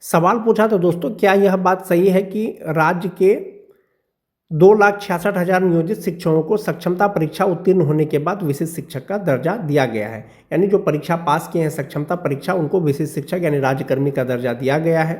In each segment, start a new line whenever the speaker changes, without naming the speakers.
सवाल पूछा था दोस्तों, क्या यह बात सही है कि राज्य के 2,66,000 नियोजित शिक्षकों को सक्षमता परीक्षा उत्तीर्ण होने के बाद विशिष्ट शिक्षक का दर्जा दिया गया है। यानी जो परीक्षा पास किए हैं सक्षमता परीक्षा, उनको विशिष्ट शिक्षक यानी राज्यकर्मी का दर्जा दिया गया है।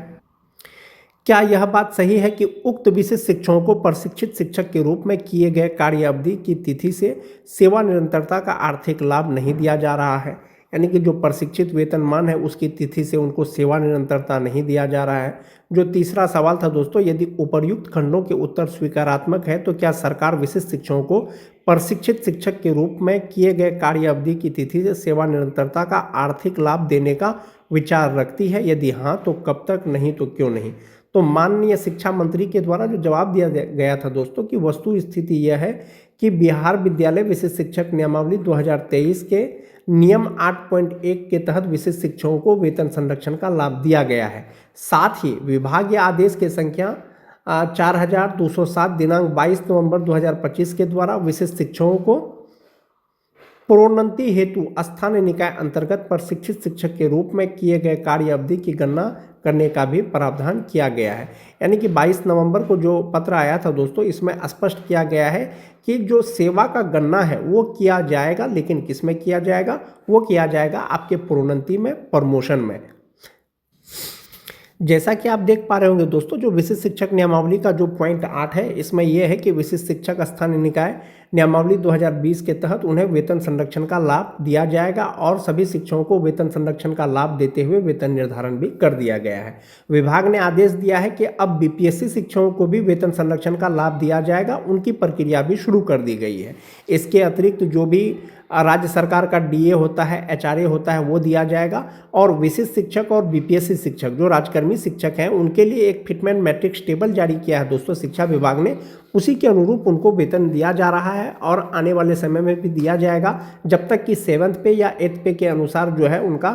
क्या यह बात सही है कि उक्त विशिष्ट शिक्षकों को प्रशिक्षित शिक्षक के रूप में किए गए कार्य अवधि की तिथि से सेवा निरंतरता का आर्थिक लाभ नहीं दिया जा रहा है? यानी कि जो प्रशिक्षित वेतनमान है उसकी तिथि से उनको सेवा निरंतरता नहीं दिया जा रहा है। जो तीसरा सवाल था दोस्तों, यदि उपर्युक्त खंडों के उत्तर स्वीकारात्मक है तो क्या सरकार विशिष्ट शिक्षकों को प्रशिक्षित शिक्षक के रूप में किए गए कार्य अवधि की तिथि से सेवा निरंतरता का आर्थिक लाभ देने का विचार रखती है? यदि हाँ तो कब तक, नहीं तो क्यों नहीं? तो माननीय शिक्षा मंत्री के द्वारा जो जवाब दिया गया था दोस्तों कि वस्तु स्थिति यह है कि बिहार विद्यालय विशिष्ट शिक्षक नियमावली 2023 के नियम 8.1 के तहत विशिष्ट शिक्षकों को वेतन संरक्षण का लाभ दिया गया है। साथ ही विभागीय आदेश के संख्या 4207 दिनांक 22 नवंबर 2025 के द्वारा विशिष्ट शिक्षकों को प्रोन्नति हेतु स्थानीय निकाय अंतर्गत प्रशिक्षित शिक्षक के रूप में किए गए कार्य अवधि की गणना करने का भी प्रावधान किया गया है। यानी कि 22 नवंबर को जो पत्र आया था दोस्तों, इसमें स्पष्ट किया गया है कि जो सेवा का गणना है वो किया जाएगा, लेकिन किस में किया जाएगा? वो किया जाएगा आपके प्रोन्नति में, प्रमोशन में। जैसा कि आप देख पा रहे होंगे दोस्तों, जो विशिष्ट शिक्षक नियमावली का जो पॉइंट 8 है, इसमें यह है कि विशिष्ट शिक्षक स्थानीय निकाय नियमावली 2020 के तहत उन्हें वेतन संरक्षण का लाभ दिया जाएगा और सभी शिक्षकों को वेतन संरक्षण का लाभ देते हुए वेतन निर्धारण भी कर दिया गया है। विभाग ने आदेश दिया है कि अब बीपीएससी शिक्षकों को भी वेतन संरक्षण का लाभ दिया जाएगा, उनकी प्रक्रिया भी शुरू कर दी गई है। इसके अतिरिक्त जो भी राज्य सरकार का डीए होता है, एचआरए होता है, वो दिया जाएगा। और विशिष्ट शिक्षक और बीपीएससी शिक्षक जो राज्यकर्मी शिक्षक हैं उनके लिए एक फिटमेंट मैट्रिक्स टेबल जारी किया है दोस्तों शिक्षा विभाग ने, उसी के अनुरूप उनको वेतन दिया जा रहा है और आने वाले समय में भी दिया जाएगा, जब तक कि 7th पे या 8th पे के अनुसार जो है उनका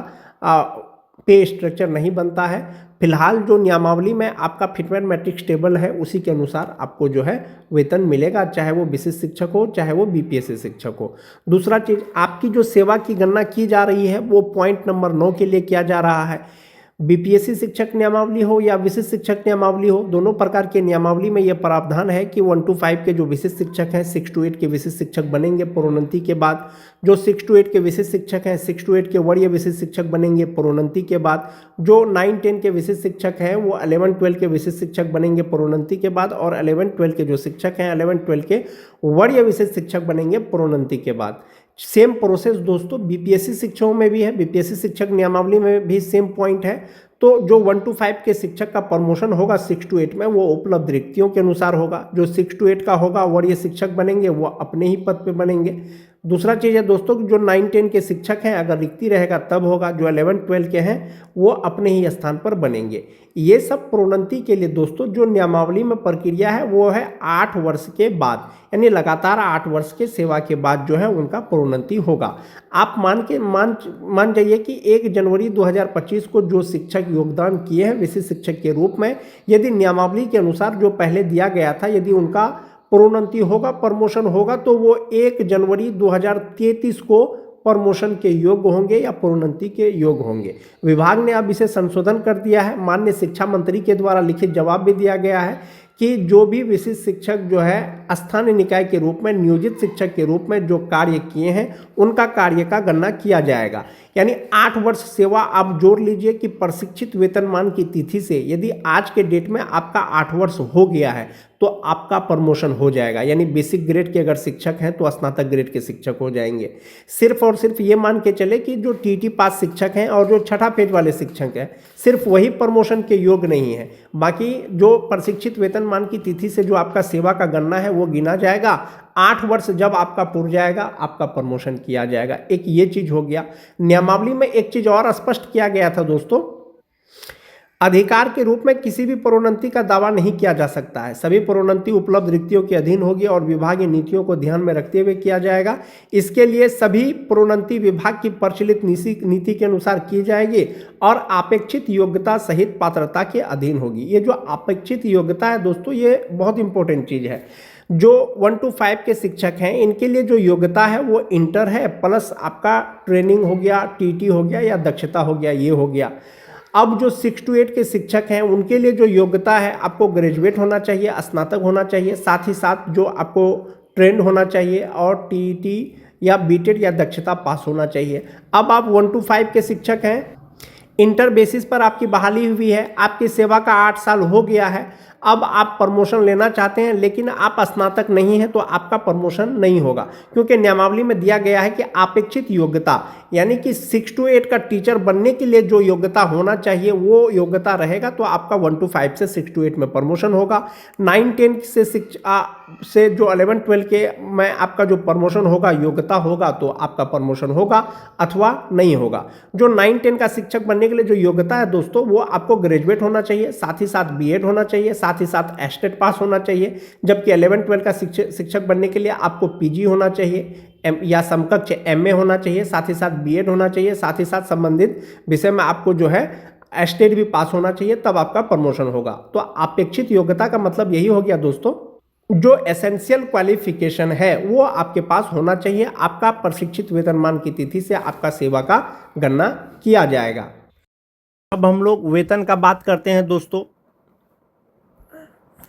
पे स्ट्रक्चर नहीं बनता है। फिलहाल जो नियमावली में आपका फिटमेंट मैट्रिक्स टेबल है उसी के अनुसार आपको जो है वेतन मिलेगा, चाहे वो विशिष्ट शिक्षक हो चाहे वो बीपीएससी शिक्षक हो। दूसरा चीज़, आपकी जो सेवा की गणना की जा रही है वो पॉइंट नंबर 9 के लिए किया जा रहा है। बीपीएससी शिक्षक नियमावली हो या विशिष्ट शिक्षक नियमावली हो, दोनों प्रकार के नियमावली में यह प्रावधान है कि 1 to 5 के जो विशिष्ट शिक्षक हैं 6 to 8 के विशिष्ट शिक्षक बनेंगे प्रोन्नति के बाद। जो 6 to 8 के विशिष्ट शिक्षक हैं 6 to 8 के वरीय विशिष्ट शिक्षक बनेंगे प्रोन्नति के बाद। जो 9-10 के विशिष्ट शिक्षक हैं वो 11-12 के विशिष्ट शिक्षक बनेंगे प्रोन्नति के बाद। और 11-12 के जो शिक्षक हैं 11-12 के वरीय विशिष्ट शिक्षक बनेंगे प्रोन्नति के बाद। सेम प्रोसेस दोस्तों बीपीएससी शिक्षकों में भी है, बीपीएससी शिक्षक नियमावली में भी सेम पॉइंट है। तो जो 1 to 5 के शिक्षक का प्रमोशन होगा 6 to 8 में वो उपलब्ध रिक्तियों के अनुसार होगा। जो 6 to 8 का होगा वरीय शिक्षक बनेंगे वो अपने ही पद पे बनेंगे। दूसरा चीज़ है दोस्तों जो 9-10 के शिक्षक हैं अगर रिक्ति रहेगा तब होगा, जो 11-12 के हैं वो अपने ही स्थान पर बनेंगे। ये सब प्रोन्नति के लिए दोस्तों जो नियमावली में प्रक्रिया है वो है 8 वर्ष के बाद, यानी लगातार 8 वर्ष के सेवा के बाद जो है उनका प्रोन्नति होगा। आप मान जाइए कि 1 जनवरी 2025 को जो शिक्षक योगदान किए हैं विशिष्ट शिक्षक के रूप में, यदि नियमावली के अनुसार जो पहले दिया गया था यदि उनका प्रोन्नति होगा, प्रमोशन होगा, तो वो 1 जनवरी 2033 को प्रमोशन के योग्य होंगे या प्रोन्नति के योग्य होंगे। विभाग ने अब इसे संशोधन कर दिया है। माननीय शिक्षा मंत्री के द्वारा लिखित जवाब भी दिया गया है कि जो भी विशिष्ट शिक्षक जो है स्थानीय निकाय के रूप में नियोजित शिक्षक के रूप में जो कार्य किए हैं उनका कार्य का गणना किया जाएगा। यानी 8 वर्ष सेवा आप जोड़ लीजिए कि प्रशिक्षित वेतनमान की तिथि से यदि आज के डेट में आपका 8 वर्ष हो गया है तो आपका प्रमोशन हो जाएगा। यानी बेसिक ग्रेड के अगर शिक्षक हैं तो स्नातक ग्रेड के शिक्षक हो जाएंगे। सिर्फ और सिर्फ ये मान के चले कि जो टीटी पास शिक्षक हैं और जो छठा पेज वाले शिक्षक हैं सिर्फ वही प्रमोशन के योग्य नहीं है। बाकी जो प्रशिक्षित वेतनमान की तिथि से जो आपका सेवा का गणना है वो गिना जाएगा। 8 वर्ष जब आपका पूर जाएगा आपका प्रमोशन किया जाएगा। एक ये चीज हो गया। नियमावली में एक चीज और स्पष्ट किया गया था दोस्तों, अधिकार के रूप में किसी भी प्रोन्नति का दावा नहीं किया जा सकता है। सभी प्रोन्नति उपलब्ध रिक्तियों के अधीन होगी और विभागीय नीतियों को ध्यान में रखते हुए किया जाएगा। इसके लिए सभी प्रोन्नति विभाग की प्रचलित नीति के अनुसार की जाएगी और अपेक्षित योग्यता सहित पात्रता के अधीन होगी। ये जो अपेक्षित योग्यता है दोस्तों ये बहुत इंपॉर्टेंट चीज है। जो 1 to 5 के शिक्षक हैं इनके लिए जो योग्यता है वो इंटर है प्लस आपका ट्रेनिंग हो गया, टीटी हो गया या दक्षता हो गया, ये हो गया। अब जो 6 to 8 के शिक्षक हैं उनके लिए जो योग्यता है, आपको ग्रेजुएट होना चाहिए, स्नातक होना चाहिए, साथ ही साथ जो आपको ट्रेंड होना चाहिए और टीईटी या बीटेड या दक्षता पास होना चाहिए। अब आप 1 to 5 के शिक्षक हैं, इंटर बेसिस पर आपकी बहाली हुई है, आपकी सेवा का 8 साल हो गया है, अब आप प्रमोशन लेना चाहते हैं लेकिन आप स्नातक नहीं हैं तो आपका प्रमोशन नहीं होगा, क्योंकि नियमावली में दिया गया है कि अपेक्षित योग्यता यानी कि 6 to 8 का टीचर बनने के लिए जो योग्यता होना चाहिए वो योग्यता रहेगा तो आपका 1 to 5 से 6 to 8 में प्रमोशन होगा। 9-10 से जो 11-12 के में आपका जो प्रमोशन होगा, योग्यता होगा तो आपका प्रमोशन होगा अथवा नहीं होगा। जो 9-10 का शिक्षक बनने के लिए जो योग्यता है दोस्तों, वो आपको ग्रेजुएट होना चाहिए, साथ ही साथ बीएड होना चाहिए, साथ ही साथ एस्टेट पास होना चाहिए। जबकि 11-12 का शिक्षक बनने के लिए आपको पीजी होना चाहिए या समकक्ष एमए होना चाहिए, साथ ही साथ बीएड होना चाहिए, साथ ही साथ संबंधित विषय में आपको जो है एस्टेट भी पास होना चाहिए, तब आपका प्रमोशन होगा। तो अपेक्षित योग्यता का मतलब यही हो गया दोस्तों, जो एसेंशियल क्वालिफिकेशन है वो आपके पास होना चाहिए। आपका प्रशिक्षित वेतनमान की तिथि से आपका सेवा का गणना किया जाएगा। अब हम लोग वेतन का बात करते हैं दोस्तों,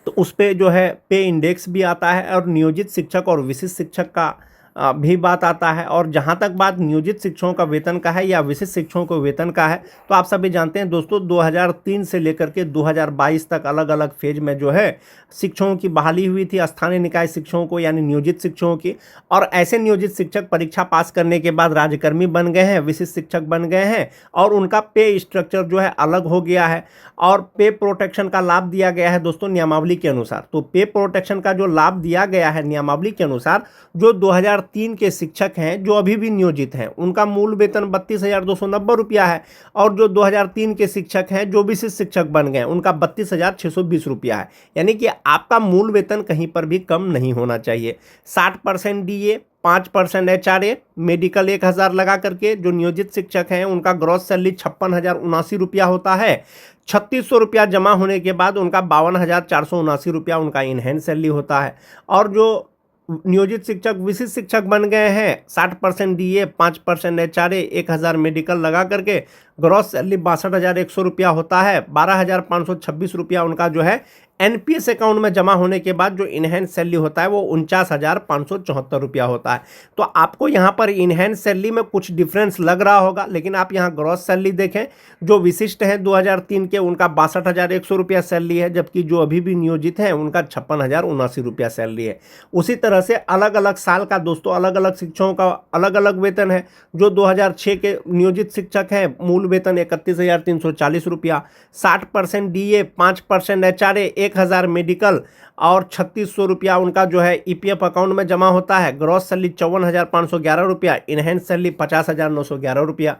तो उस पे जो है पे इंडेक्स भी आता है और नियोजित शिक्षक और विशिष्ट शिक्षक का भी बात आता है। और जहाँ तक बात नियोजित शिक्षकों का वेतन का है या विशिष्ट शिक्षकों के वेतन का है, तो आप सभी जानते हैं दोस्तों 2003 से लेकर के 2022 तक अलग अलग फेज में जो है शिक्षकों की बहाली हुई थी, स्थानीय निकाय शिक्षकों को यानी नियोजित शिक्षकों की। और ऐसे नियोजित शिक्षक परीक्षा पास करने के बाद राज्यकर्मी बन गए हैं, विशिष्ट शिक्षक बन गए हैं और उनका पे स्ट्रक्चर जो है अलग हो गया है और पे प्रोटेक्शन का लाभ दिया गया है दोस्तों नियमावली के अनुसार। तो पे प्रोटेक्शन का जो लाभ दिया गया है नियमावली के अनुसार, जो 2003 के शिक्षक हैं जो अभी भी नियोजित हैं उनका मूल वेतन 32,290 रुपया है और जो 2003 के शिक्षक हैं जो विशिष्ट शिक्षक बन गए उनका 32,620 रुपया है। यानी कि आपका मूल वेतन कहीं पर भी कम नहीं होना चाहिए। 60% डीए, 5% एचआरए, मेडिकल 1,000 लगा करके जो नियोजित शिक्षक हैं उनका ग्रॉस सैलरी 56,079 रुपया होता है। 3,600 रुपया जमा होने के बाद उनका 52,479 रुपया उनका इनहैंस सैलरी होता है। और जो नियोजित शिक्षक विशिष्ट शिक्षक बन गए हैं 60% डीए, 5% एचआरए, 1,000 मेडिकल लगा करके ग्रॉस सैलरी 62,100 रुपया होता है। 12,526 रुपया उनका जो है एनपीएस अकाउंट में जमा होने के बाद जो इनहैंस सैलरी होता है वो 49,574 रुपया होता है। तो आपको यहाँ पर इनहैंस सैलरी में कुछ डिफरेंस लग रहा होगा, लेकिन आप यहाँ ग्रॉस सैलरी देखें, जो विशिष्ट हैं 2003 के उनका 62,100 रुपया सैलरी है, जबकि जो अभी भी नियोजित हैं उनका 56,079 रुपया सैलरी है। उसी तरह से अलग अलग साल का दोस्तों अलग अलग शिक्षकों का अलग अलग वेतन है। जो 2006 के नियोजित शिक्षक हैं मूल वेतन 31,340 रुपया, 60% डीए, 5% एचआरए, 1,000 मेडिकल और 3,600 रुपया उनका जो है ईपीएफ अकाउंट में जमा होता है। ग्रॉस सैलरी 54,511 रुपया, इनहैंस सैलरी 50,911 रुपया।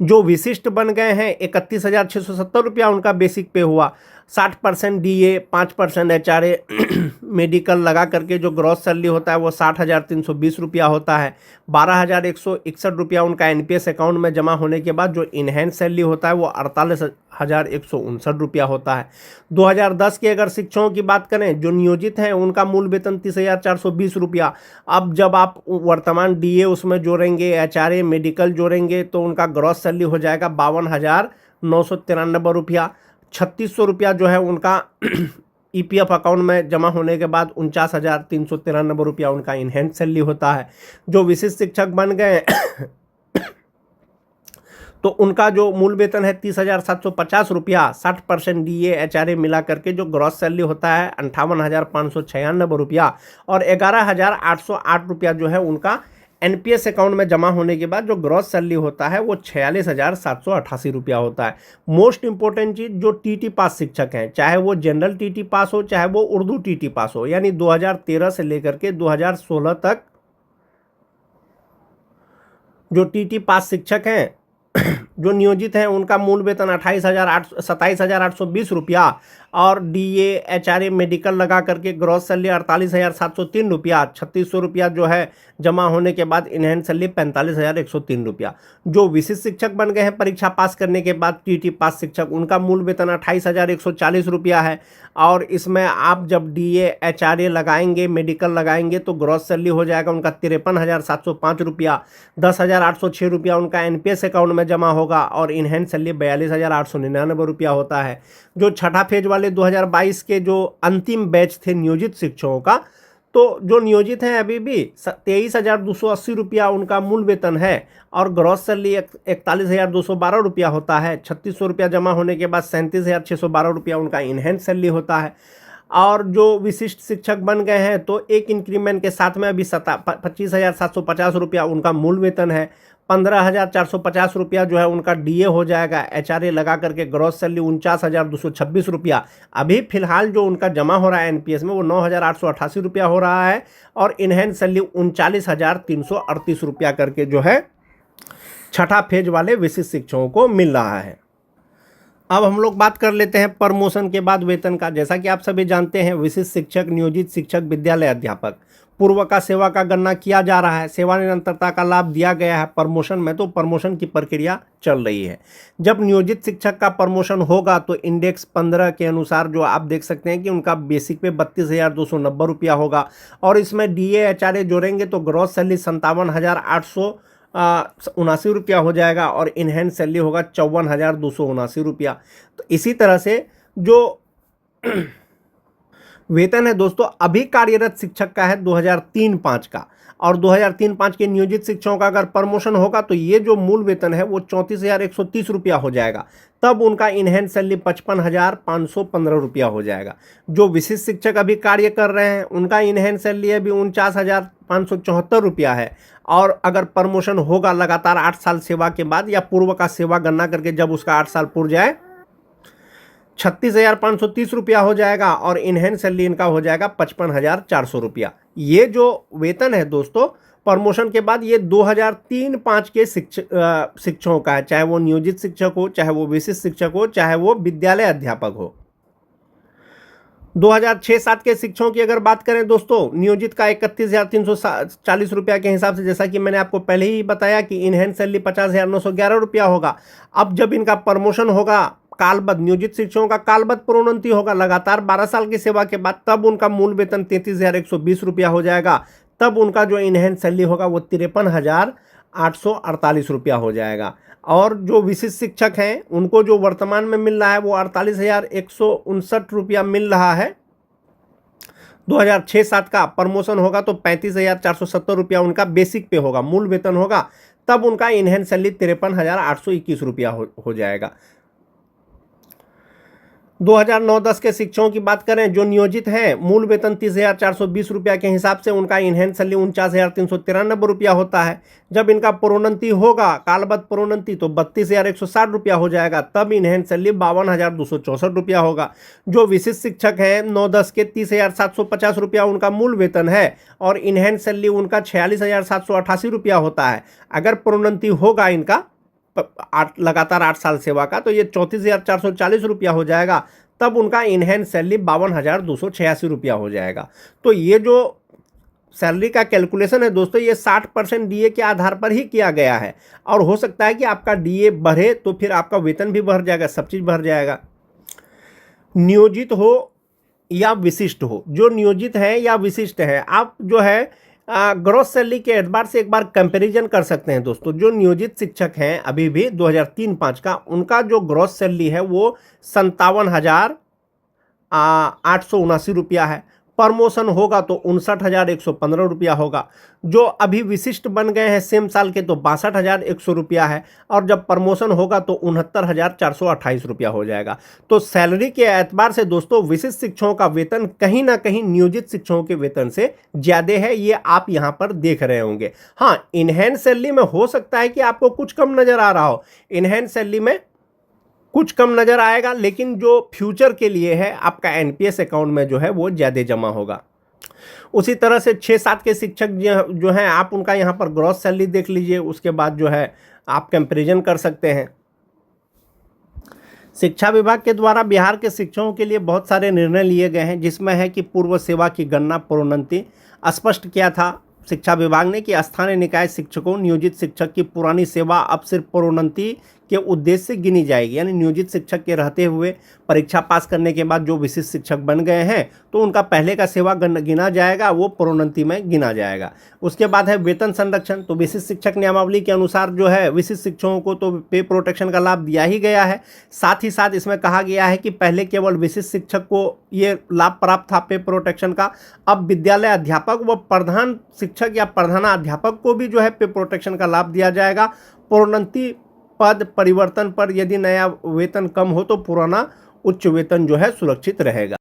जो विशिष्ट बन गए हैं 31,670 रुपया उनका बेसिक पे हुआ। 60% डीए, 5% एचआरए, मेडिकल लगा करके जो ग्रॉस सैलरी होता है वो 60,320 रुपया होता है। 12,161 रुपया उनका एनपीएस अकाउंट में जमा होने के बाद जो इनहैंस सैलरी होता है वो 48,159 रुपया होता है। 2010 के अगर शिक्षकों की बात करें जो नियोजित हैं उनका मूल वेतन 30,420 रुपया। अब जब आप वर्तमान डीए उसमें जोड़ेंगे, एचआरए, मेडिकल जोड़ेंगे तो उनका ग्रॉस सैलरी हो जाएगा 52,993 रुपया। 3,600 रुपया जो है उनका ईपीएफ अकाउंट में जमा होने के बाद 49,393 रुपया उनका इनहैंस सैलरी होता है। जो विशिष्ट शिक्षक बन गए तो उनका जो मूल वेतन है 30,750 रुपया, 60% डीए एचआरए मिला करके जो ग्रॉस सैलरी होता है 58,596 रुपया और 11,808 रुपया जो है उनका एनपीएस अकाउंट में जमा होने के बाद जो ग्रॉस सैलरी होता है वो 46,788 रुपया होता है। मोस्ट इंपॉर्टेंट चीज़, जो टीटी पास शिक्षक हैं, चाहे वो जनरल टीटी पास हो चाहे वो उर्दू टीटी पास हो, यानी 2013 से लेकर के 2016 तक जो टीटी पास शिक्षक हैं जो नियोजित हैं उनका मूल वेतन 27,820 रुपया और डीए एचआरए मेडिकल लगा करके ग्रॉस सैलरी 48,703 रुपया। 3,600 रुपया जो है जमा होने के बाद इनहैंस सैलरी 45,103 रुपया। जो विशिष्ट शिक्षक बन गए हैं परीक्षा पास करने के बाद टीटी पास शिक्षक, उनका मूल वेतन 28,140 रुपया है और इसमें आप जब डीए एचआरए लगाएंगे, मेडिकल लगाएंगे तो ग्रॉस सैलरी हो जाएगा उनका 53,705 रुपया। 10,806 रुपया उनका एनपीएस अकाउंट में जमा होगा और इनहैंस सैलरी 42,899 रुपया होता है। जो छठा फेज वाले 2022 के जो अंतिम बैच थे नियोजित शिक्षकों का, तो जो नियोजित हैं अभी भी 23,280 रुपया उनका मूल वेतन है और ग्रॉस सैलरी 41,212 रुपया होता है। 3,600 रुपया जमा होने के बाद 37,612 रुपया उनका इनहैंस सैलरी होता है। और जो विशिष्ट शिक्षक बन गए हैं तो एक इंक्रीमेंट के साथ में अभी 25,750 रुपया उनका मूल वेतन है। 15,450 रुपया जो है उनका डीए हो जाएगा। एचआरए लगा करके ग्रॉस सैलरी 49,226 रुपया अभी फिलहाल जो उनका जमा हो रहा है एनपीएस में वो 9,888 रुपया हो रहा है और इनहैंस सैलरी 39,338 रुपया करके जो है छठा फेज वाले विशिष्ट शिक्षकों को मिल रहा है। अब हम लोग बात कर लेते हैं प्रमोशन के बाद वेतन का। जैसा कि आप सभी जानते हैं, विशिष्ट शिक्षक, नियोजित शिक्षक, विद्यालय अध्यापक, पूर्व का सेवा का गणना किया जा रहा है। सेवा निरंतरता का लाभ दिया गया है प्रमोशन में, तो प्रमोशन की प्रक्रिया चल रही है। जब नियोजित शिक्षक का प्रमोशन होगा तो इंडेक्स 15 के अनुसार जो आप देख सकते हैं कि उनका बेसिक पे 32,290 रुपया होगा और इसमें डीए एचआरए जोड़ेंगे तो ग्रॉस सैलरी 57,879 रुपया हो जाएगा और इनहैंस सैलरी होगा 54,279 रुपया। तो इसी तरह से जो वेतन है दोस्तों अभी कार्यरत शिक्षक का है 2003-05 का और 2003-05 के नियोजित शिक्षकों का अगर प्रमोशन होगा तो ये जो मूल वेतन है वो 34,130 रुपया हो जाएगा। तब उनका इनहैंस सैलरी 55,515 रुपया हो जाएगा। जो विशिष्ट शिक्षक अभी कार्य कर रहे हैं उनका इनहैंस सैलरी अभी 49,574 रुपया है और अगर प्रमोशन होगा लगातार 8 साल सेवा के बाद या पूर्व का सेवा गणना करके जब उसका 8 साल पूर जाए 36,530 रुपया हो जाएगा और इनहैंस सैलरी इनका हो जाएगा 55,400 रुपया। ये जो वेतन है दोस्तों प्रमोशन के बाद ये 2003-05 के शिक्षकों का है, चाहे वो नियोजित शिक्षक हो, चाहे वो विशिष्ट शिक्षक हो, चाहे वो विद्यालय अध्यापक हो। 2006-07 के शिक्षकों की अगर बात करें दोस्तों, नियोजित का 31,340 रुपया के हिसाब से, जैसा कि मैंने आपको पहले ही बताया कि इनहैंस सैलरी 50,911 रुपया होगा। अब जब इनका प्रमोशन होगा कालबद्ध, नियोजित शिक्षकों का कालबद्ध प्रोन्नति होगा लगातार 12 साल की सेवा के बाद, तब उनका मूल वेतन 33,120 रुपया हो जाएगा। तब उनका जो इनहैंस सैलरी होगा वो 53,848 रुपया हो जाएगा। और जो विशिष्ट शिक्षक हैं उनको जो वर्तमान में मिल रहा है वो 48,159 रुपया मिल रहा है। 2006-07 का प्रमोशन होगा तो 35,470 रुपया उनका बेसिक पे होगा, मूल वेतन होगा। तब उनका इनहैंस सैलरी 53,821 रुपया हो जाएगा। 2009-10 के शिक्षकों की बात करें जो नियोजित हैं, मूल वेतन 30,420 रुपया के हिसाब से उनका इनहैंस सैलरी 49,393 रुपया होता है। जब इनका प्रोन्नति होगा कालबद्ध प्रोन्नति तो 32,160 रुपया हो जाएगा। तब इनहैंस सैलरी 52,264 रुपया होगा। जो विशिष्ट शिक्षक हैं 9-10 के 30,750 रुपया उनका मूल वेतन है और इनहैंस सैलरी उनका 46,788 रुपया होता है। अगर प्रोन्नति होगा इनका लगातार 8 साल सेवा का तो ये 34,440 रुपया हो जाएगा। तब उनका इनहैंस सैलरी 52,286 रुपया हो जाएगा। तो ये जो सैलरी का कैलकुलेशन है दोस्तों ये 60% डीए के आधार पर ही किया गया है और हो सकता है कि आपका डीए बढ़े तो फिर आपका वेतन भी बढ़ जाएगा, सब चीज़ बढ़ जाएगा। नियोजित हो या विशिष्ट हो, जो नियोजित है या विशिष्ट है, आप जो है ग्रॉस सैलरी के एतबार से एक बार कंपैरिजन कर सकते हैं दोस्तों। जो नियोजित शिक्षक हैं अभी भी 2003-05 का, उनका जो ग्रॉस सैलरी है वो 57,879 रुपया है। प्रमोशन होगा तो 59,115 रुपया होगा। जो अभी विशिष्ट बन गए हैं सेम साल के तो 62,100 रुपया है और जब प्रमोशन होगा तो 69,428 रुपया हो जाएगा। तो सैलरी के एतबार से दोस्तों विशिष्ट शिक्षकों का वेतन कहीं ना कहीं नियोजित शिक्षकों के वेतन से ज़्यादा है, ये आप यहाँ पर देख रहे होंगे। हाँ, इनहैंस सैलरी में हो सकता है कि आपको कुछ कम नज़र आ रहा हो, इनहैंस सैलरी में कुछ कम नज़र आएगा, लेकिन जो फ्यूचर के लिए है आपका एनपीएस अकाउंट में जो है वो ज़्यादा जमा होगा। उसी तरह से 6-7 के शिक्षक जो हैं आप उनका यहाँ पर ग्रॉस सैलरी देख लीजिए, उसके बाद जो है आप कंपैरिजन कर सकते हैं। शिक्षा विभाग के द्वारा बिहार के शिक्षकों के लिए बहुत सारे निर्णय लिए गए हैं, जिसमें है कि पूर्व सेवा की गणना प्रोन्नति स्पष्ट किया था शिक्षा विभाग ने कि स्थानीय निकाय शिक्षकों नियोजित शिक्षक की पुरानी सेवा अब सिर्फ प्रोन्नति के उद्देश्य से गिनी जाएगी। यानी नियोजित शिक्षक के रहते हुए परीक्षा पास करने के बाद जो विशिष्ट शिक्षक बन गए हैं तो उनका पहले का सेवा गिना जाएगा, वो प्रोन्नति में गिना जाएगा। उसके बाद है वेतन संरक्षण। तो विशिष्ट शिक्षक नियमावली के अनुसार जो है विशिष्ट शिक्षकों को तो पे प्रोटेक्शन का लाभ दिया ही गया है। साथ ही साथ इसमें कहा गया है कि पहले केवल विशिष्ट शिक्षक को ये लाभ प्राप्त था पे प्रोटेक्शन का, अब विद्यालय अध्यापक व प्रधान शिक्षक या प्रधानाध्यापक को भी जो है पे प्रोटेक्शन का लाभ दिया जाएगा। प्रोन्नति पद परिवर्तन पर यदि नया वेतन कम हो तो पुराना उच्च वेतन जो है सुरक्षित रहेगा।